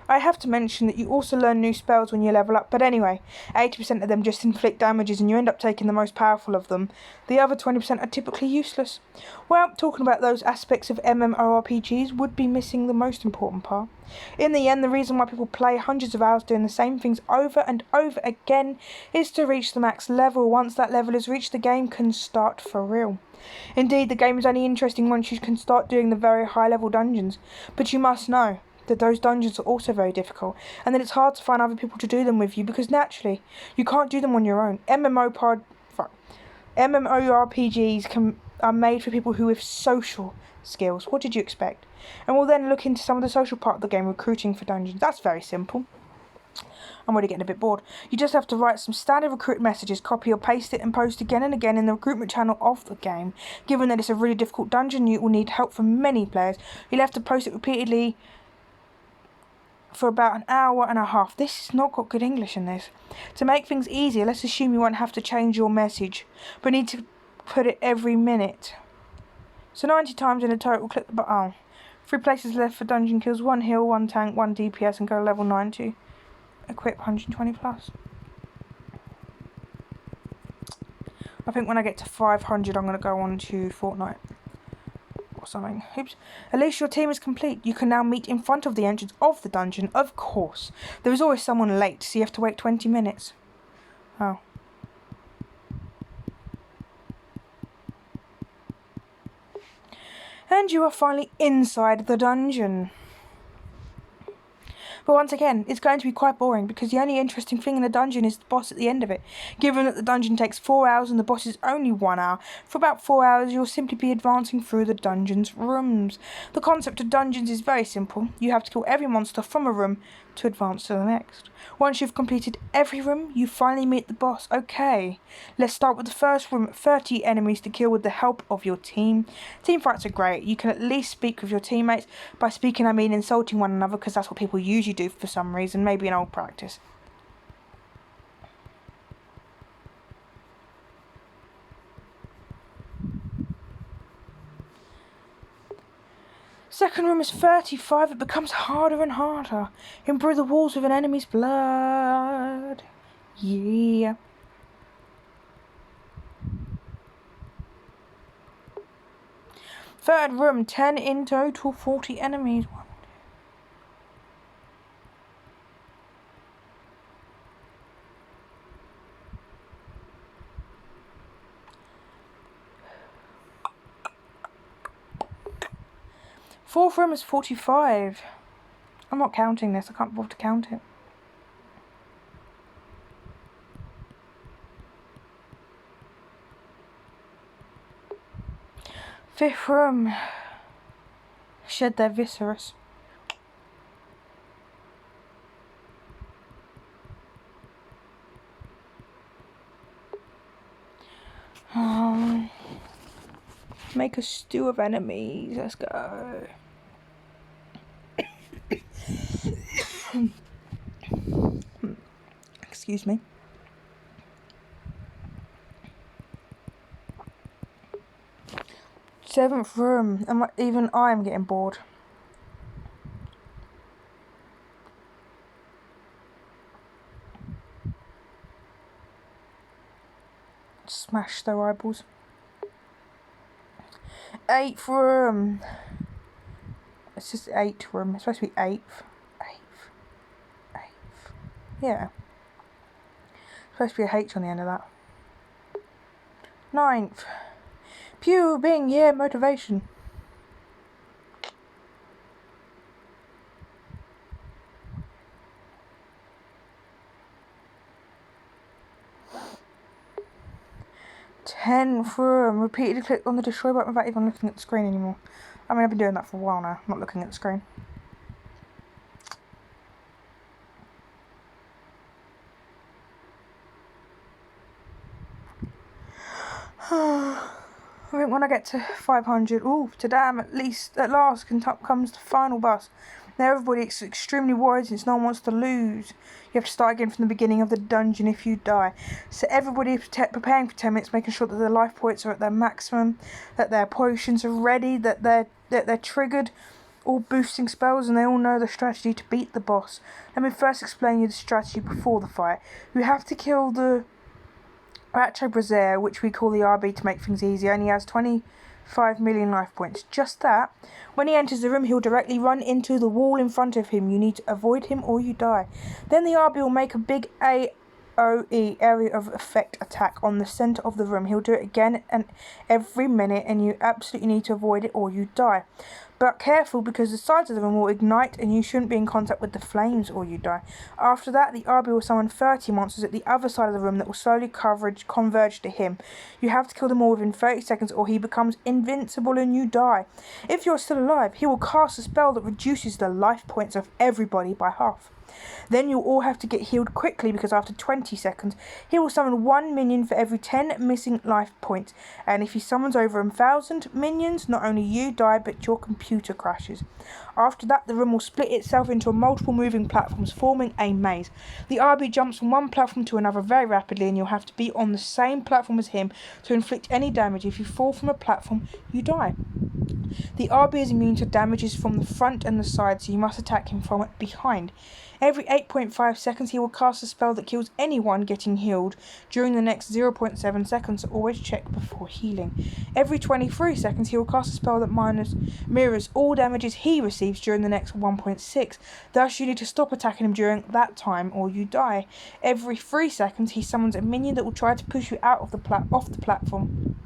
I have to mention that you also learn new spells when you level up, but anyway, 80% of them just inflict damages and you end up taking the most powerful of them. The other 20% are typically useless. Well, talking about those aspects of MMORPGs would be missing the most important part. In the end, the reason why people play hundreds of hours doing the same things over and over again is to reach the max level. Once that level is reached, the game can start for real. Indeed, the game is only interesting once you can start doing the very high level dungeons, but you must know that those dungeons are also very difficult, and that it's hard to find other people to do them with you, because naturally, you can't do them on your own. MMORPGs are made for people who have social skills. What did you expect? And we'll then look into some of the social part of the game, recruiting for dungeons. That's very simple. I'm already getting a bit bored. You just have to write some standard recruit messages, copy or paste it, and post again and again in the recruitment channel of the game. Given that it's a really difficult dungeon, you will need help from many players. You'll have to post it repeatedly for about an hour and a half. This has not got good English in this. To make things easier, let's assume you won't have to change your message, but need to put it every minute. So 90 times in a total, click the button. Oh. 3 places left for dungeon kills, 1 heal, 1 tank, 1 DPS, and go to level 9 to equip 120 plus. I think when I get to 500 I'm going to go on to Fortnite or something. Oops. At least your team is complete. You can now meet in front of the entrance of the dungeon, of course. There is always someone late, so you have to wait 20 minutes. Oh. And you are finally inside the dungeon. But once again, it's going to be quite boring, because the only interesting thing in the dungeon is the boss at the end of it. Given that the dungeon takes 4 hours and the boss is only 1 hour, for about 4 hours you'll simply be advancing through the dungeon's rooms. The concept of dungeons is very simple. You have to kill every monster from a room to advance to the next. Once you've completed every room, you finally meet the boss. Okay, let's start with the first room. 30 enemies to kill with the help of your team. Team fights are great. You can at least speak with your teammates. By speaking I mean insulting one another, because that's what people usually do for some reason, maybe an old practice. Second room is 35. It becomes harder and harder. Improve the walls with an enemy's blood. Yeah. Third room, 10 in total, 40 enemies. Fourth room is 45. I'm not counting this. I can't bother to count it. Fifth room. Shed their viscerous. Make a stew of enemies. Let's go. Excuse me. Seventh room. Even I am getting bored. Smash their eyeballs. Eighth room. It's just eighth room. It's supposed to be eighth. Eighth. Yeah. It's supposed to be a H on the end of that. Ninth. Pew, Bing, yeah, motivation. Tenth room. Repeatedly click on the destroy button without even looking at the screen anymore. I mean, I've been doing that for a while now, not looking at the screen. I think when I get to 500, today at last comes the final boss. Now everybody is extremely worried since no one wants to lose. You have to start again from the beginning of the dungeon if you die. So everybody is preparing for 10 minutes, making sure that their life points are at their maximum, that their potions are ready, that they're triggered, all boosting spells, and they all know the strategy to beat the boss. Let me first explain you the strategy before the fight. You have to kill the Ratcho Brazier, which we call the RB to make things easier, and he has 25 million life points. Just that. When he enters the room, he'll directly run into the wall in front of him. You need to avoid him or you die. Then the RB will make a big AoE, area of effect attack, on the centre of the room. He'll do it again and every minute, and you absolutely need to avoid it or you die. But careful, because the sides of the room will ignite and you shouldn't be in contact with the flames or you die. After that, the RB will summon 30 monsters at the other side of the room that will slowly converge to him. You have to kill them all within 30 seconds or he becomes invincible and you die. If you're still alive, he will cast a spell that reduces the life points of everybody by half. Then you'll all have to get healed quickly, because after 20 seconds, he will summon 1 minion for every 10 missing life points. And if he summons over 1,000 minions, not only you die, but your computer crashes. After that, the room will split itself into multiple moving platforms, forming a maze. The RB jumps from one platform to another very rapidly, and you'll have to be on the same platform as him to inflict any damage. If you fall from a platform, you die. The RB is immune to damages from the front and the side, so you must attack him from behind. Every 8.5 seconds, he will cast a spell that kills anyone getting healed during the next 0.7 seconds, so always check before healing. Every 23 seconds, he will cast a spell that mirrors all damages he receives during the next 1.6. Thus, you need to stop attacking him during that time or you die. Every 3 seconds, he summons a minion that will try to push you out of off the platform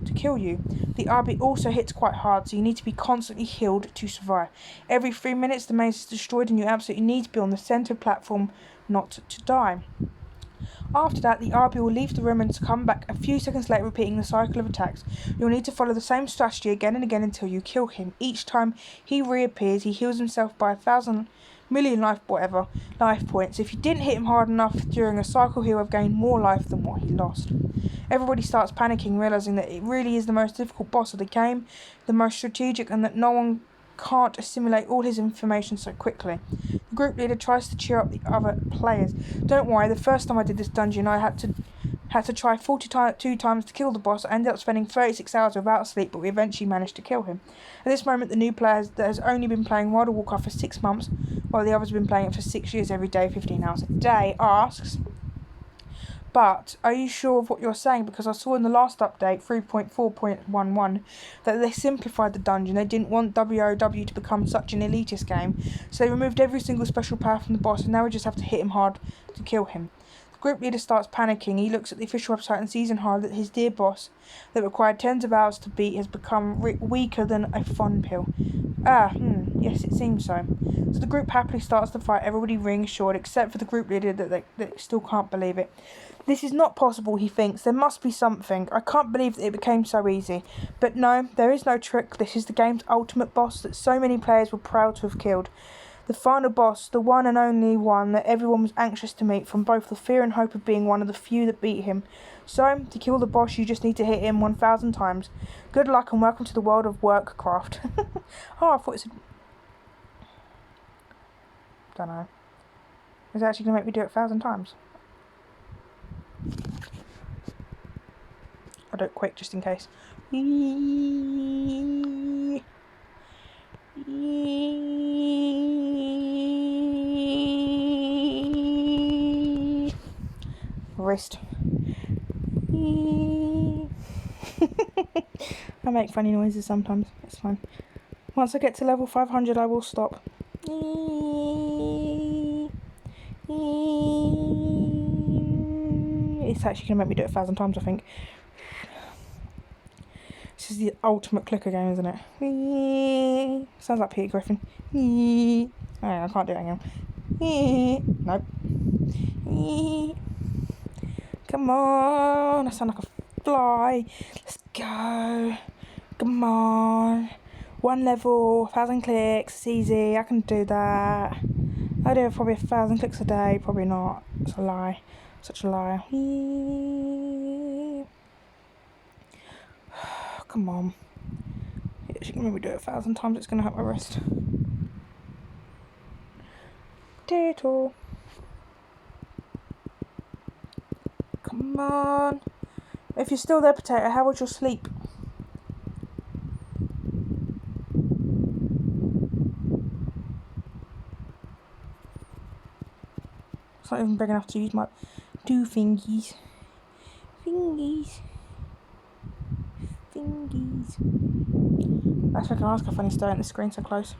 to kill you. The RB also hits quite hard, so you need to be constantly healed to survive. Every 3 minutes the maze is destroyed and you absolutely need to be on the centre platform not to die. After that, the RB will leave the room and come back a few seconds later, repeating the cycle of attacks. You'll need to follow the same strategy again and again until you kill him. Each time he reappears, he heals himself by 1,000 million life points. If you didn't hit him hard enough during a cycle, he'll have gained more life than what he lost. Everybody starts panicking, realising that it really is the most difficult boss of the game, the most strategic, and that no one can't assimilate all his information so quickly. The group leader tries to cheer up the other players. Don't worry, the first time I did this dungeon, I had to try 42 times to kill the boss. I ended up spending 36 hours without sleep, but we eventually managed to kill him. At this moment, the new player that has only been playing World of Warcraft for 6 months, while the others have been playing it for 6 years every day, 15 hours a day, asks, but are you sure of what you're saying? Because I saw in the last update, 3.4.11, that they simplified the dungeon. They didn't want WoW to become such an elitist game, so they removed every single special power from the boss, and now we just have to hit him hard to kill him. The group leader starts panicking. He looks at the official website and sees in horror that his dear boss, that required tens of hours to beat, has become weaker than a fun pill. Yes, it seems so. So the group happily starts the fight, everybody reassured except for the group leader that they still can't believe it. This is not possible, he thinks. There must be something. I can't believe that it became so easy. But no, there is no trick. This is the game's ultimate boss that so many players were proud to have killed. The final boss, the one and only one that everyone was anxious to meet, from both the fear and hope of being one of the few that beat him. So, to kill the boss, you just need to hit him 1,000 times. Good luck and welcome to the world of Workcraft. Oh, I thought it said... Don't know. Is it actually going to make me do it 1,000 times? I'll do it quick just in case. Wrist. I make funny noises sometimes. It's fine. Once I get to level 500, I will stop. It's actually going to make me do it 1,000 times, I think. This is the ultimate clicker game, isn't it? Sounds like Peter Griffin. Oh, I can't do it again. Nope. Come on. I sound like a fly. Let's go. Come on. 1 level, 1,000 clicks. It's easy. I can do that. I do probably 1,000 clicks a day. Probably not. It's a lie. Such a lie. Come on. Yeah, she can maybe do it 1,000 times. It's going to hurt my wrist. Potato. Come on. If you're still there, Potato, how was your sleep? It's not even big enough to use my two fingies. Fingies. That's what I can ask if I can stare at the screen so close.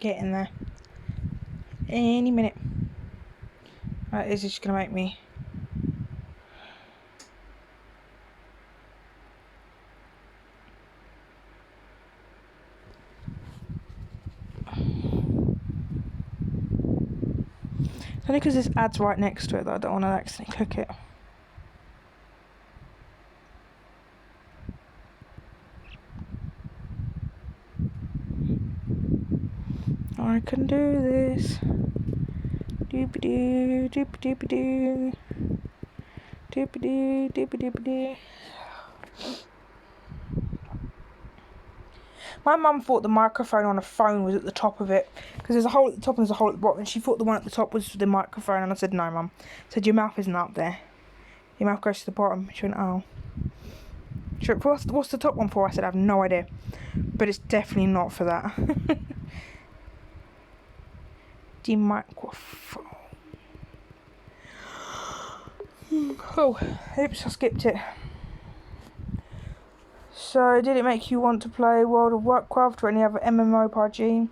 Get in there. Any minute. Right, this is just going to make me... Only because this ad's right next to it that I don't want to accidentally click it. I can do this. Doopy-doo, doopy-doopy-doo. Doopy-doo, doopy-doopy-doo. My mum thought the microphone on a phone was at the top of it, because there's a hole at the top and there's a hole at the bottom, and she thought the one at the top was the microphone, and I said, no, Mum. I said, your mouth isn't up there. Your mouth goes to the bottom. She went, oh. She went, what's the top one for? I said, I have no idea. But it's definitely not for that. The microphone. Oh, oops, I skipped it. So, did it make you want to play World of Warcraft or any other MMORPG?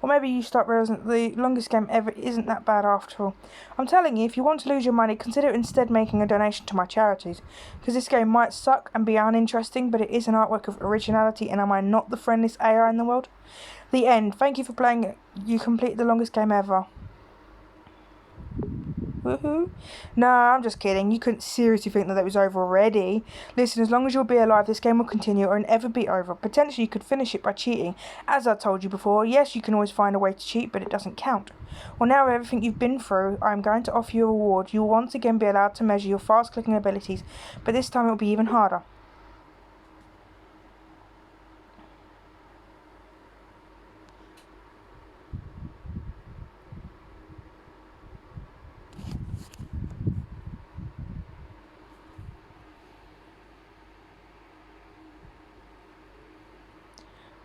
Or maybe you start realising that the longest game ever isn't that bad after all. I'm telling you, if you want to lose your money, consider instead making a donation to my charities. Because this game might suck and be uninteresting, but it is an artwork of originality, and am I not the friendliest AI in the world? The end. Thank you for playing it. You completed the longest game ever. Woohoo. No, I'm just kidding. You couldn't seriously think that it was over already. Listen, as long as you'll be alive, this game will continue or never be over. Potentially you could finish it by cheating. As I told you before, yes, you can always find a way to cheat, but it doesn't count. Well, now with everything you've been through, I'm going to offer you a reward. You'll once again be allowed to measure your fast clicking abilities, but this time it'll be even harder.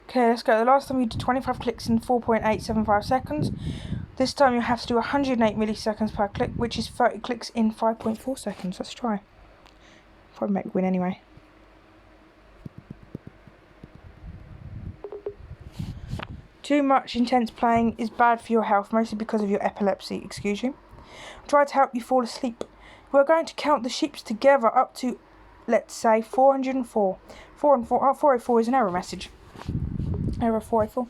Okay, let's go. The last time you did 25 clicks in 4.875 seconds. This time you have to do 108 milliseconds per click, which is 30 clicks in 5.4 seconds. Let's try. Probably make me win anyway. Too much intense playing is bad for your health, mostly because of your epilepsy. Excuse you. I'll try to help you fall asleep. We're going to count the sheep together up to, let's say, 404. 404 is an error message. Error 404.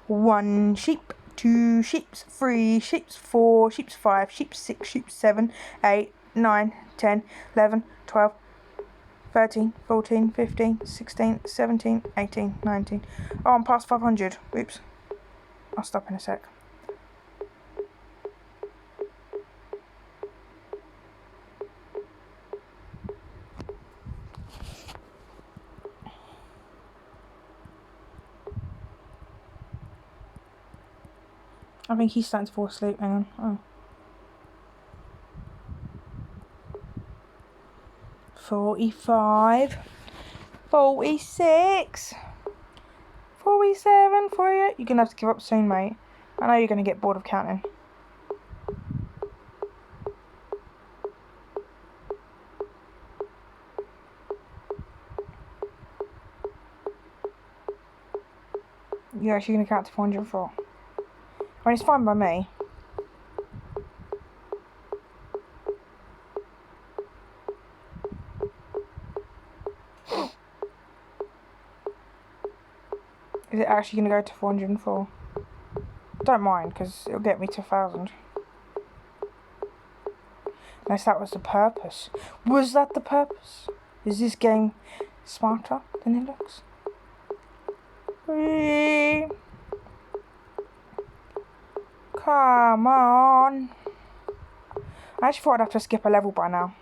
1 sheep, 2 sheep, 3 sheep, 4 sheep, 5 sheep, 6 sheep, 7, 8, 9, 10, 11, 12, 13, 14, 15, 16, 17, 18, 19. Oh, I'm past 500. Oops. I'll stop in a sec. I think he's starting to fall asleep. Hang on. Oh. 45. 46. 47. 48. You're going to have to give up soon, mate. I know you're going to get bored of counting. You're actually going to count to 404. I mean, it's fine by me. Is it actually going to go to 404? Don't mind, because it'll get me to 1,000. Unless that was the purpose. Was that the purpose? Is this game smarter than it looks? Come on. I actually thought I'd have to skip a level by now.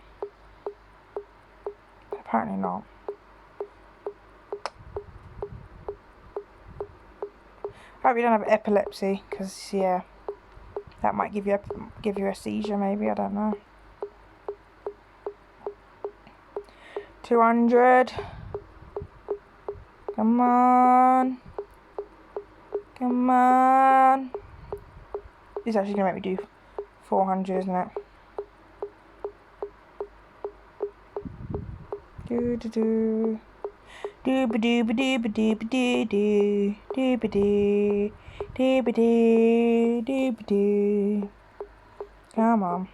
But apparently not. I hope you don't have epilepsy, because yeah, that might give you a seizure maybe, I don't know. 200. Come on. Come on. It's actually going to make me do 400, isn't it? Do-do-do. Do-ba-do-ba-do-ba-do-ba-do-do. Do-ba-do. Do-ba-do. Do-ba-do. Come on.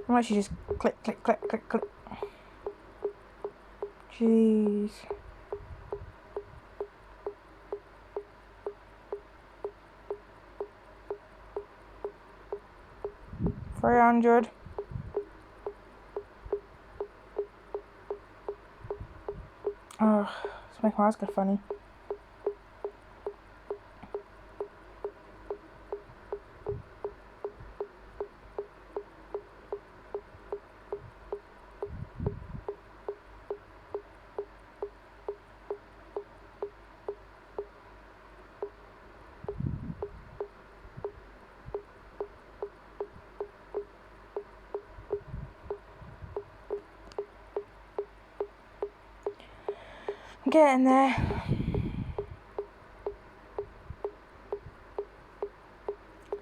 I'm actually just click, click, click, click, click. Jeez. $300. Oh, it's making my eyes go funny. I'm getting there.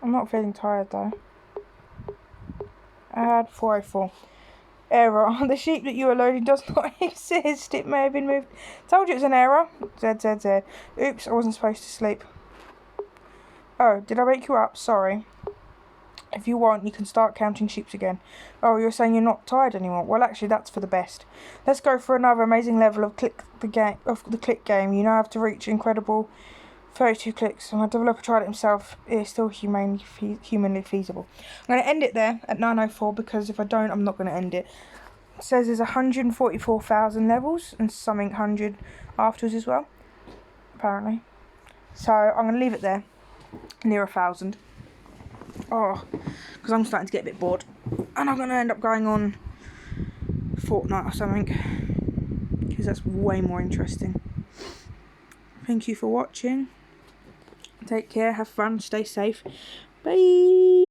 I'm not feeling tired though. Add 404. Error. The sheep that you are loading does not exist. It may have been moved. Told you it was an error. ZZZ. Oops, I wasn't supposed to sleep. Oh, did I wake you up? Sorry. If you want, you can start counting sheep again. Oh, you're saying you're not tired anymore? Well, actually, that's for the best. Let's go for another amazing level of the click game. You now have to reach incredible 32 clicks. My developer tried it himself. It's still humanly feasible. I'm going to end it there at 9:04 because if I don't, I'm not going to end it. It says there's 144,000 levels and something 100 afterwards as well, apparently. So I'm going to leave it there, near 1,000. Oh, because I'm starting to get a bit bored. And I'm going to end up going on Fortnite or something, because that's way more interesting. Thank you for watching. Take care, have fun, stay safe. Bye.